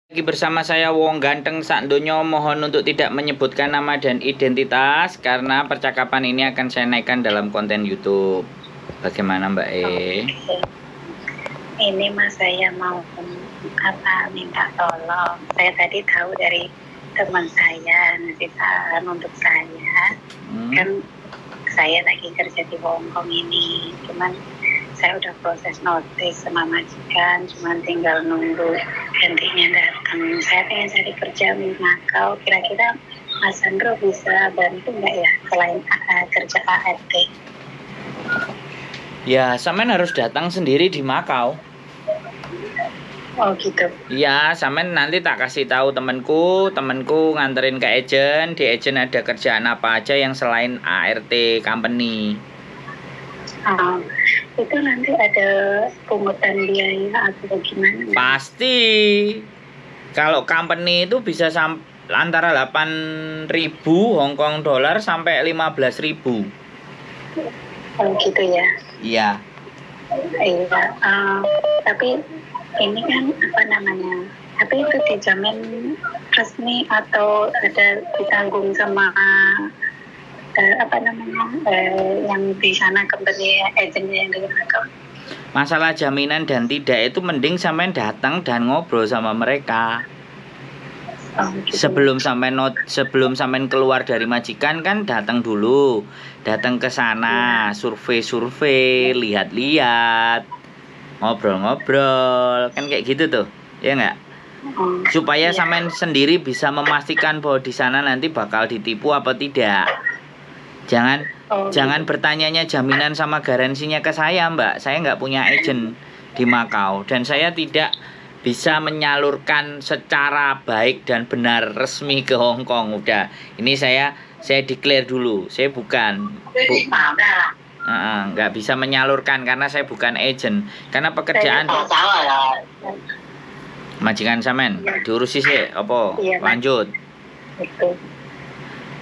Lagi bersama saya Wong Ganteng sak donya, mohon untuk tidak menyebutkan nama dan identitas karena percakapan ini akan saya naikkan dalam konten YouTube. Bagaimana Mbak E? Ini Mas, saya mau minta tolong. Saya tadi tahu dari teman saya ngasih saran untuk saya. Kan saya lagi kerja di Hongkong ini, cuman saya udah proses notis sama majikan, cuman tinggal nunggu gantinya datang. Saya pengen cari kerja di Makau. Kira-kira Mas Sandro bisa bantu nggak ya selain kerja ART? Ya, sampean harus datang sendiri di Makau. Oh gitu. Iya, sampean nanti tak kasih tahu temanku nganterin ke agent. Di agent ada kerjaan apa aja yang selain ART company. Itu nanti ada pungutan biaya atau gimana? Pasti. Kalau company itu bisa antara 8.000 Hong Kong dolar sampai 15.000. Oh gitu ya. Iya. Iya. Tapi ini kan apa namanya? Tapi itu dijamin resmi atau ada ditanggung sama yang di sana company agennya yang dengan account? Masalah jaminan dan tidak itu mending sampean datang dan ngobrol sama mereka. Gitu. Sebelum sampean keluar dari majikan kan datang dulu. Datang ke sana, survei, lihat-lihat, ngobrol-ngobrol, kan kayak gitu tuh. Ya enggak? Supaya sampean sendiri bisa memastikan bahwa di sana nanti bakal ditipu apa tidak. Jangan bertanyanya jaminan sama garansinya ke saya, Mbak. Saya nggak punya agent di Makau dan saya tidak bisa menyalurkan secara baik dan benar resmi ke Hong Kong. Udah, ini saya declare dulu, saya nggak bisa menyalurkan karena saya bukan agent. Karena pekerjaan majikan sampean diurusi sih, apa? Lanjut.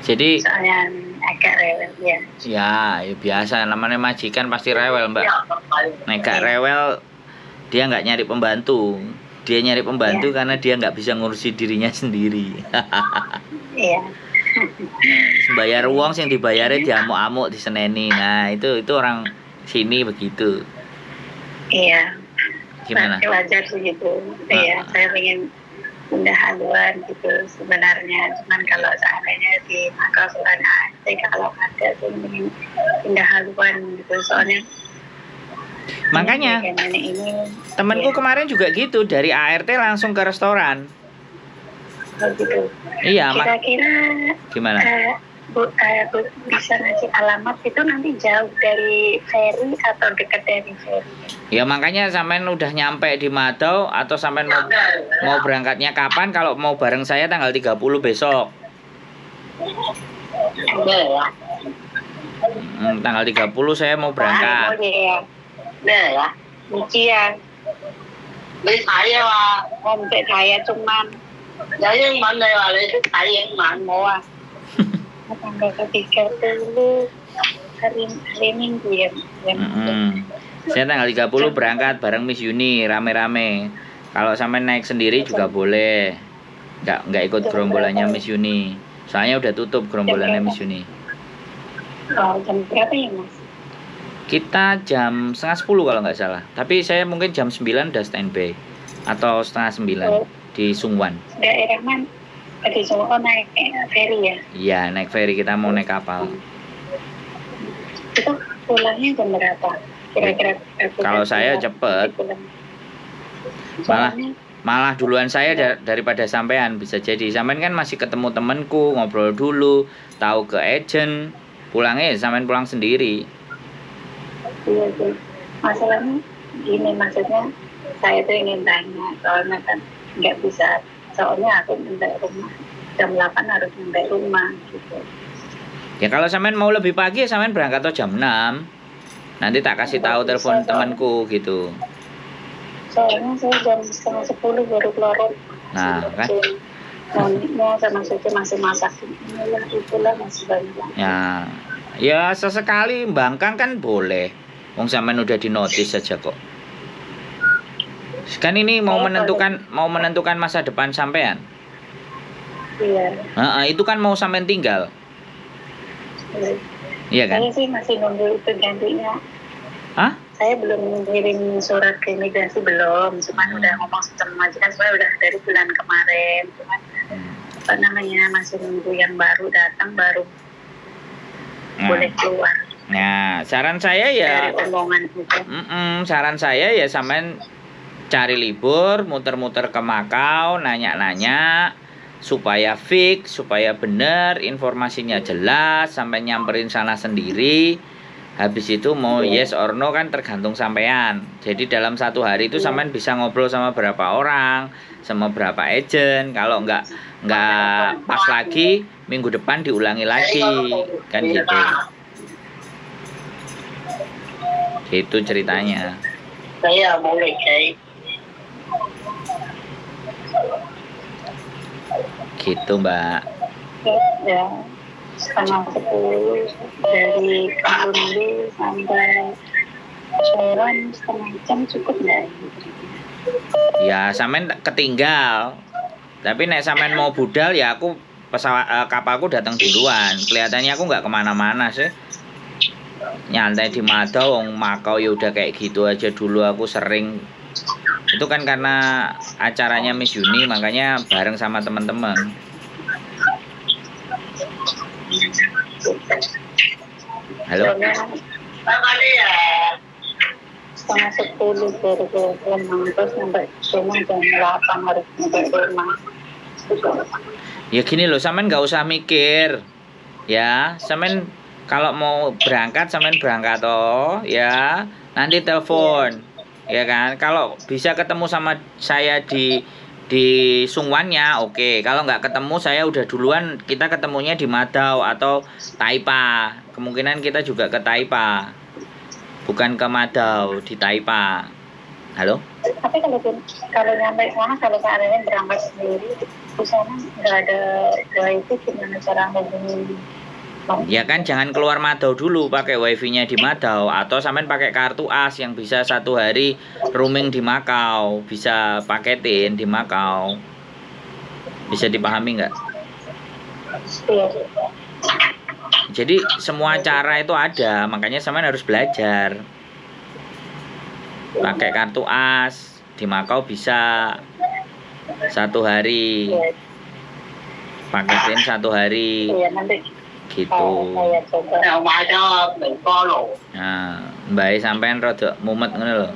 Jadi soalnya agak rewel ya. Ya biasa, namanya majikan pasti rewel, Mbak. Gak rewel, dia nggak nyari pembantu. Dia nyari pembantu karena dia nggak bisa ngurusi dirinya sendiri. Iya. Bayar uang yang dibayarin diamuk-amuk diseneni. Nah itu orang sini begitu. Iya. Gimana? Wajar sih gitu. Iya, saya ingin pindah haluan gitu sebenarnya, cuman kalau seandainya di Makau Selatan kalau ada tuh ingin pindah haluan gitu, soalnya makanya temanku kemarin juga gitu, dari ART langsung ke restoran. Gitu. Iya. Kira-kira gimana? Bu, bisa ngasih alamat itu nanti jauh dari ferry atau dekat dari ferry? Ya makanya sampean udah nyampe di Madau atau sampean mau berangkatnya kapan? Kalau mau bareng saya tanggal 30 besok. Tanggal 30 saya mau berangkat. Ya. Ujian. Saya saya cuman yang mana saya yang mana tanggal 30 hari Minggu ya. Saya tanggal 30 berangkat bareng Miss Yuni rame-rame. Kalau sampai naik sendiri juga boleh. Enggak ikut gerombolannya Miss Yuni. Soalnya udah tutup gerombolannya Miss Yuni. Jam berapa ya, Mas? Kita jam 8:30 kalau nggak salah. Tapi saya mungkin jam 9 udah standby. Atau 8:30 di Sungwan. Daerah mana? Di Sungwan naik ferry ya? Iya, naik ferry, kita mau naik kapal. Itu pulangnya jam berapa? Kira-kira kalau saya cepet, malah duluan saya daripada sampean. Bisa jadi sampean kan masih ketemu temanku, ngobrol dulu, tahu ke agent, pulangnya sampean pulang sendiri. Iya sih, masalahnya gini, maksudnya saya tuh ingin tanya, soalnya kan nggak bisa, soalnya aku nyampe rumah jam 8 harus nyampe rumah gitu. Ya kalau sampean mau lebih pagi, sampean berangkat tuh jam 6. Nanti tak kasih tahu telepon temanku gitu. Soalnya saya jam 9:30 baru keluar. Nah, kan? Moniknya sama saya masih masak. Itulah masih banyak. Ya sesekali mbangkang kan boleh. Wong sampean udah di notis saja kok. Kan ini mau Oh, menentukan masa depan sampean. Iya. Itu kan mau sampean tinggal. Iya kan? Saya sih masih nunggu itu gantinya. Hah? Saya belum ngirim surat ke imigrasi belum, cuman udah ngomong sama majikan sebenarnya udah dari bulan kemarin, cuman apa namanya masih nunggu yang baru datang baru boleh keluar. Nah, saran saya ya Dari omongan itu. saran saya ya sampean cari libur, muter-muter ke Makau, nanya-nanya supaya fix, supaya benar, informasinya jelas, sampai nyamperin sana sendiri. Habis itu mau yes or no kan tergantung sampean. Jadi dalam satu hari itu sampean bisa ngobrol sama berapa orang, sama berapa agent. Kalau nggak pas lagi, minggu depan diulangi lagi, kan gitu. Gitu ceritanya. Saya boleh kayak Gitu Mbak. ya 9:30 dari Kambundi sampai Sorean setengah jam cukup nggak? Ya sampean ketinggal. Tapi nek sampean mau budal ya aku kapalku datang duluan. Kelihatannya aku nggak kemana-mana sih. Nyantai di Madau, Makau ya udah kayak gitu aja dulu aku sering. Itu kan karena acaranya Miss Yuni makanya bareng sama teman-teman. Halo. Setengah 10 dari Kemang terus sampai rumah jam 8 harus sampai rumah. Ya gini loh, sampean nggak usah mikir. Ya, sampean kalau mau berangkat sampean berangkat ya. Nanti telepon. Ya kan? Kalau bisa ketemu sama saya di Sungwannya, oke. Kalau nggak ketemu saya udah duluan, kita ketemunya di Madau atau Taipa. Kemungkinan kita juga ke Taipa. Bukan ke Madau, di Taipa. Halo? Tapi kalau nyampe sana kalau seandainya berangkat sendiri di sana nggak ada wifi gimana cara hubungin? Ya kan jangan keluar Madau dulu, pakai wifi-nya di Madau atau sampean pakai kartu as yang bisa satu hari roaming di Makau, bisa paketin di Makau. Bisa dipahami nggak? Iya. Jadi semua cara itu ada, makanya sampean harus belajar. Pakai kartu as di Makau bisa satu hari, paketin satu hari. Iya nanti. Gitu. Saya coba. Nah, Mbak sampean rada mumet ngono lho.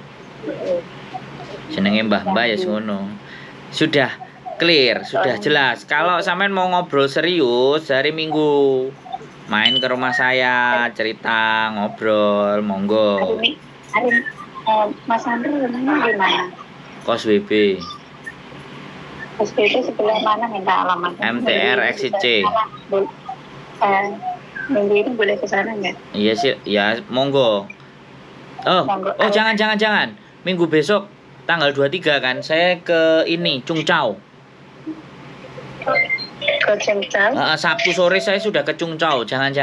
Jenenge Mbah ya ngono. Sudah clear, sudah jelas. Kalau sampean mau ngobrol serius hari Minggu, main ke rumah saya, cerita, ngobrol, monggo. Hari Mas Andri rumahnya di mana? Kos WB. Kos WB sebelah mana minta alamatnya? MTR Exit C. Minggu ini boleh ke sana nggak? Iya sih, ya monggo. Oh jangan. Minggu besok tanggal 23 kan saya ke ini Cungcau. Ke Cungcau? Sabtu sore saya sudah ke Cungcau. Jangan.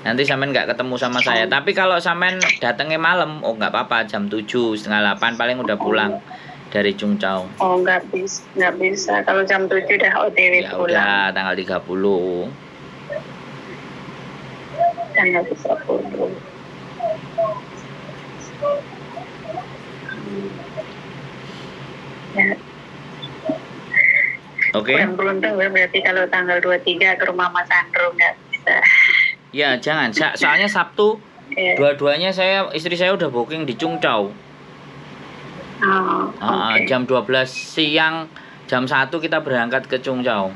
Nanti sampean nggak ketemu sama saya. Tapi kalau sampean datangnya malam, nggak apa-apa, jam 7, setengah 8 paling udah pulang dari Cungcau. Oh nggak bisa. Kalau jam 7 udah OTW ya pulang. Udah tanggal 30. Tanggal 30. Ya. Oke. Kurang beruntung berarti kalau tanggal 23 ke rumah Mas Andro nggak bisa. Ya jangan, soalnya Sabtu dua-duanya istri saya udah booking di Cungcau. Okay. Jam 12 siang, jam 1 kita berangkat ke Cungcau.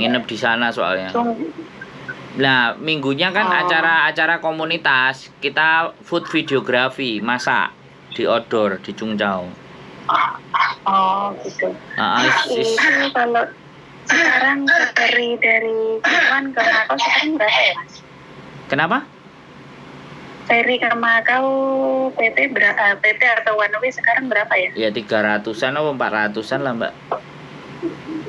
Nginep di sana soalnya. Nah, minggunya kan acara komunitas, kita food videography, masak di outdoor di Cungcau. Gitu. Kalau sekarang dari Kuman ke Makau sekarang berapa ya, Mas? Kenapa? Ferry ke Makau PP atau one way sekarang berapa ya? Ya 300-an atau 400-an lah, Mbak.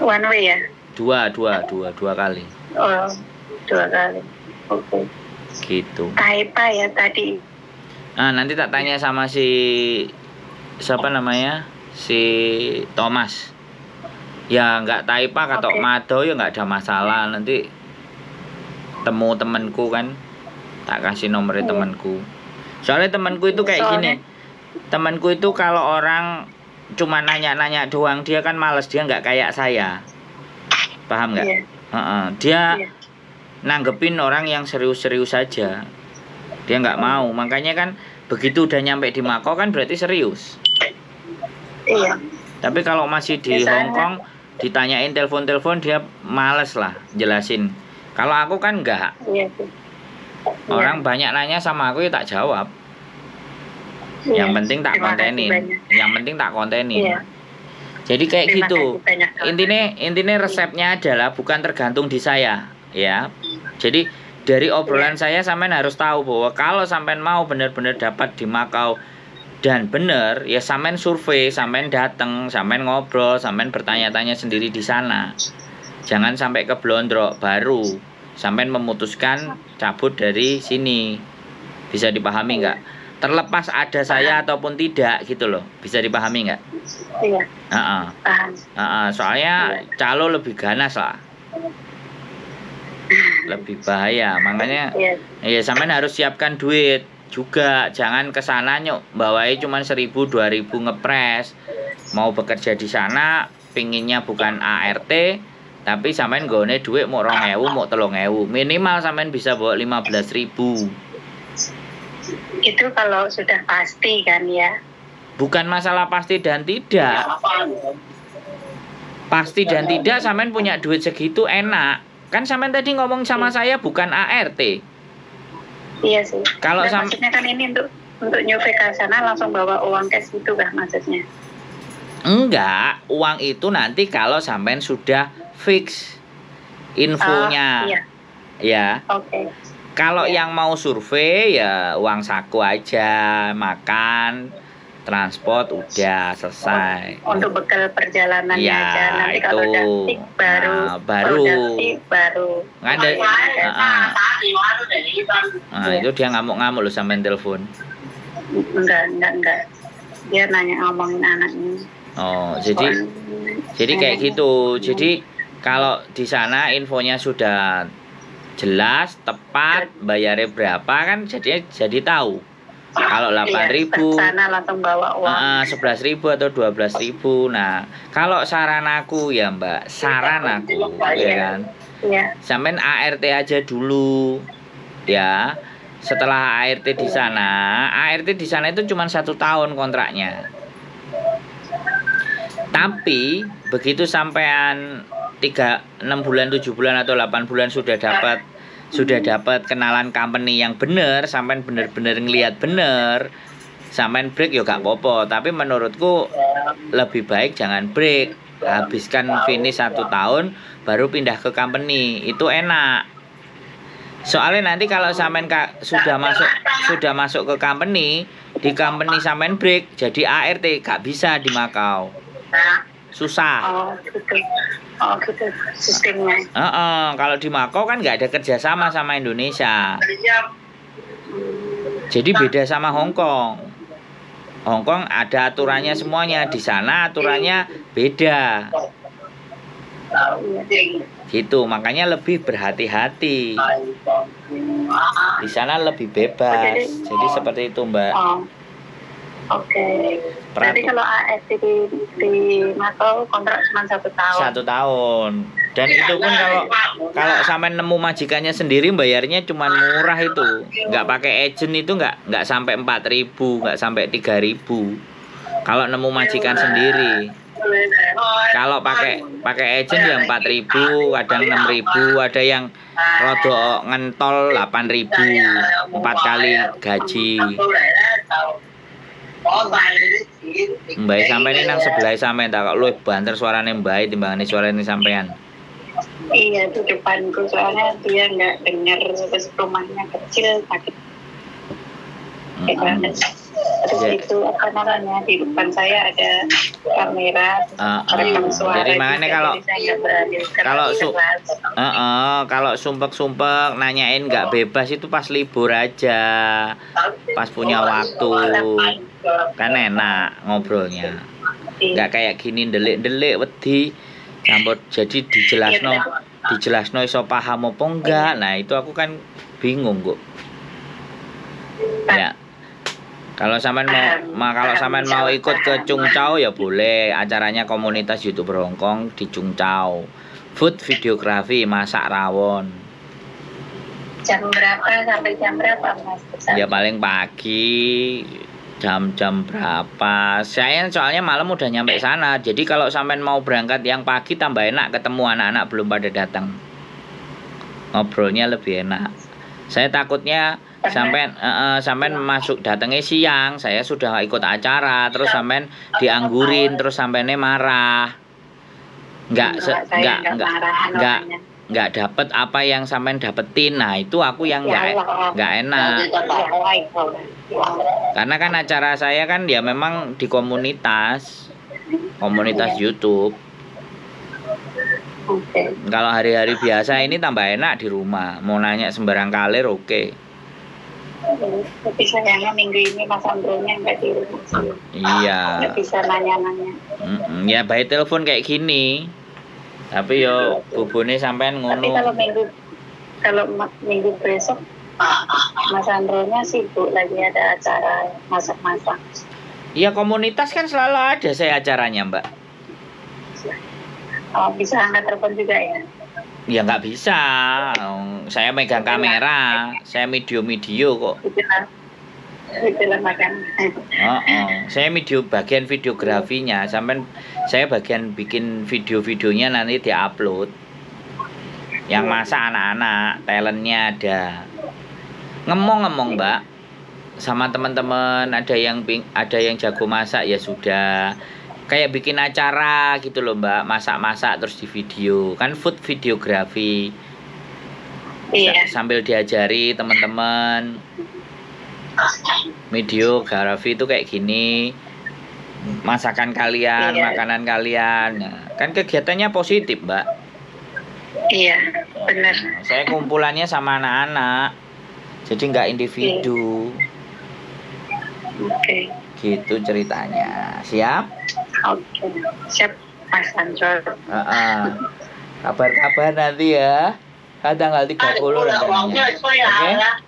One way ya? Dua kali. Oh, 2 kali. Oke. Gitu. Taipa ya tadi. Nanti tak tanya sama si siapa namanya, si Thomas. Ya nggak taipa katok mado ya nggak ada masalah, nanti temu temanku kan, tak kasih nomornya temanku. Soalnya temanku itu kayak gini, temanku itu kalau orang cuma nanya-nanya doang dia kan males, dia nggak kayak saya, paham nggak? Dia nanggepin orang yang serius-serius saja, dia nggak mau. Makanya kan begitu udah nyampe di Makau kan berarti serius. Iya. Tapi kalau masih di Hong Kong ditanyain telepon-telepon dia males lah jelasin. Kalau aku kan enggak. Iya. Orang banyak nanya sama aku ya tak jawab. Iya. Yang penting tak kontenin. Yang penting tak kontenin. Iya. Jadi kayak Terima gitu. kasih banyak, Kak. Intinya resepnya adalah bukan tergantung di saya, ya. Jadi dari obrolan saya sampean harus tahu bahwa kalau sampean mau benar-benar dapat di Makau dan benar, ya sampean survei, sampean datang, sampean ngobrol, sampean bertanya-tanya sendiri di sana. Jangan sampai keblondrok baru sampean memutuskan cabut dari sini. Bisa dipahami nggak? Terlepas ada saya ataupun tidak gitu loh. Bisa dipahami nggak? Iya. Paham. Soalnya calo lebih ganas lah. Lebih bahaya, makanya ya sampean harus siapkan duit juga, jangan kesana nyok bawai cuman 1.000 2.000 ngepres. Mau bekerja di sana pinginnya bukan ART, tapi sampean gone duit mau 2.000 mau 3.000 minimal sampean bisa bawa 15.000. Itu kalau sudah pasti kan ya. Bukan masalah pasti dan tidak. Pasti dan tidak sampean punya duit segitu enak. Kan sampean tadi ngomong sama saya bukan ART. Iya sih. Kalau maksudnya kan ini untuk nyuve ke sana langsung bawa uang cash gitu kah maksudnya? Enggak, uang itu nanti kalau sampean sudah fix infonya. Iya. Ya. Oke. Kalau yang mau survei ya uang saku aja, makan, transport udah selesai. Untuk bekal perjalanannya ya, aja. Nanti itu. kalau udah tik baru. Nggak ada. Nah, itu dia ngamuk-ngamuk loh sampean telepon. Enggak. Dia nanya ngomongin anaknya. Oh, jadi kayak gitu. Jadi kalau di sana infonya sudah jelas, tepat, bayarnya berapa kan jadi tahu. Kalau 8.000 sana langsung bawa uang 11.000 atau 12.000. Nah, kalau saran aku ya Mbak, saran aku ya kan. Iya. Sampean ART aja dulu. Ya. Setelah ART di sana itu cuma 1 tahun kontraknya. Tapi begitu sampean 6 bulan, 7 bulan atau 8 bulan sudah dapat kenalan company yang bener, sampean bener-bener ngelihat bener, sampean break ya gak apa-apa. Tapi menurutku lebih baik jangan break, habiskan finish 1 tahun baru pindah ke company, itu enak. Soalnya nanti kalau sampean sudah masuk ke company, di company sampean break jadi ART gak bisa di Makau. Susah. Oh gitu sistemnya. Kalau di Makau kan nggak ada kerjasama sama Indonesia. Jadi beda sama Hong Kong. Hong Kong ada aturannya semuanya, di sana aturannya beda. Gitu, makanya lebih berhati-hati. Di sana lebih bebas. Jadi seperti itu, Mbak. Oke. Berarti kalau ART di Makau kontrak cuma 1 tahun. 1 tahun. Dan itu pun kalau sampai nemu majikannya sendiri bayarnya cuma murah itu. Nggak pakai agent itu nggak sampai 4.000, nggak sampai 3.000. Kalau nemu majikan sendiri. Kalau pakai agent ya 4.000, kadang 6.000, ada yang rodok ngentol 8.000, 4 kali gaji. Mbak sampai ini nang sebelah sampean tak kok luwih banter suarane Mbak timbangane suarane sampean. Iya, itu depanku soalnya dia nggak dengar, terus rumahnya kecil sakit. Terus itu apa namanya, di depan saya ada kamera rekam suara. Jadi makanya kalau sumpek-sumpek nanyain nggak bebas itu pas libur aja, pas punya waktu. Kan enak ngobrolnya. Iya. Nggak kayak gini ndelik-ndelik wedi campur jadi dijelasno iso paham apa enggak. Nah, itu aku kan bingung kok. Ya. Kalau sampean mau ikut ke Cungcau ya boleh. Acaranya komunitas YouTuber Hongkong di Cungcau. Food videografi, masak rawon. Jam berapa sampai jam berapa, Mas? Ya paling pagi jam berapa. Saya soalnya malam udah nyampe sana. Jadi kalau sampean mau berangkat yang pagi tambah enak, ketemu anak-anak belum pada datang. Ngobrolnya lebih enak. Saya takutnya sampean masuk datangnya siang, saya sudah ikut acara, terus sampean dianggurin, terus sampeannya marah. Nggak dapet apa yang sampean dapetin. Nah, itu aku yang nggak enak. Karena kan acara saya kan ya memang di komunitas YouTube. Kalau hari-hari biasa ini tambah enak di rumah. Mau nanya sembarang kalir oke. Tapi sayangnya minggu ini Mas Andronya nggak di rumah sih. Iya. Nggak bisa nanya-nanya. Ya by telepon kayak gini. Tapi yo bubune sampean ngono. Tapi kalau minggu besok Mas Andronya sibuk lagi ada acara masak-masak. Iya, komunitas kan selalu ada saya acaranya, Mbak. Oh, bisa angkat telepon juga ya? Ya nggak bisa. Saya megang kamera, saya video kok. Itulah makan. Saya bagian videografinya, sampai saya bagian bikin video-videonya nanti diupload. Yang masak anak-anak, talentnya ada. Ngomong Mbak, sama teman-teman ada yang jago masak ya sudah. Kayak bikin acara gitu loh Mbak, masak-masak terus di video, kan food videografi. Iya. Sambil diajari teman-teman. Videografi itu kayak gini, masakan kalian, makanan kalian, kan kegiatannya positif Mbak. Iya, benar. Saya kumpulannya sama anak-anak, jadi nggak individu. Oke. Gitu ceritanya. Siap? Oke, siap Mas Andro. Kabar-kabar nanti ya. Tanggal 30 rencananya.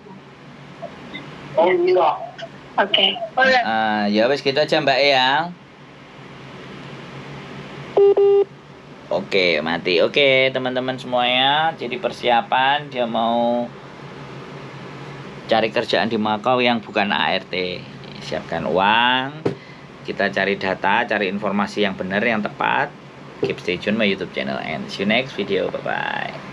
Oke. Ya wes gitu aja Mbak ya. Oke, mati. Oke, teman-teman semuanya. Jadi persiapan dia mau cari kerjaan di Makau yang bukan ART. Siapkan uang. Kita cari data, cari informasi yang benar, yang tepat. Keep stay tune my YouTube channel and see you next video. Bye bye.